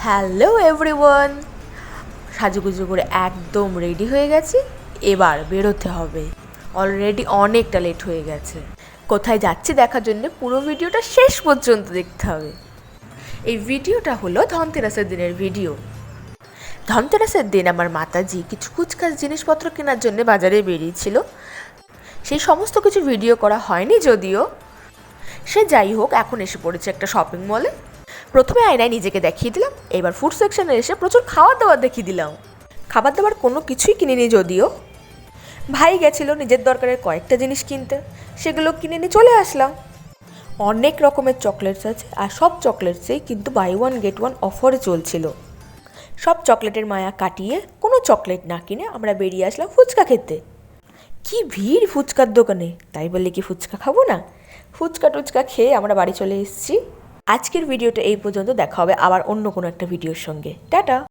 Hello everyone, সাজুগুজু করে একদম রেডি হয়ে গেছি। এবার বেরোতে হবে। অলরেডি অনেকটা লেট হয়ে গেছে। কোথায় যাচ্ছি দেখার জন্য পুরো ভিডিওটা শেষ পর্যন্ত দেখতে হবে। এই ভিডিওটা হলো ধনতেরাসের দিনের ভিডিও। ধনতেরাসের দিন আমার মাতাজি কিছু কুচকাচ জিনিসপত্র কেনার জন্য বাজারে বেরিয়েছিল। সেই সমস্ত কিছু ভিডিও করা হয়নি যদিও। সে যাই হোক, এখন এসে পড়েছে একটা শপিং মলে। প্রথমে আয়নায় নিজেকে দেখিয়ে দিলাম, এবার ফুড সেকশনে এসে প্রচুর খাবার দাবার দেখিয়ে দিলাম। খাবার দাবার কোনো কিছুই কিনিনি যদিও। ভাই গেছিল নিজের দরকারের কয়েকটা জিনিস কিনতে, সেগুলো কিনে নিয়ে চলে আসলাম। অনেক রকমের চকলেটস আছে, আর সব চকলেটসেই কিন্তু বাই ওয়ান গেট ওয়ান অফারে চলছিল। সব চকলেটের মায়া কাটিয়ে কোনো চকলেট না কিনে আমরা বেরিয়ে আসলাম ফুচকা খেতে। কি ভিড় ফুচকার দোকানে, তাই বলে কি ফুচকা খাবো না? ফুচকা টুচকা খেয়ে আমরা বাড়ি চলে এসেছি। আজকের ভিডিওটা এই পর্যন্ত, দেখা হবে আবার অন্য কোনো একটা ভিডিওর সঙ্গে। টাটা।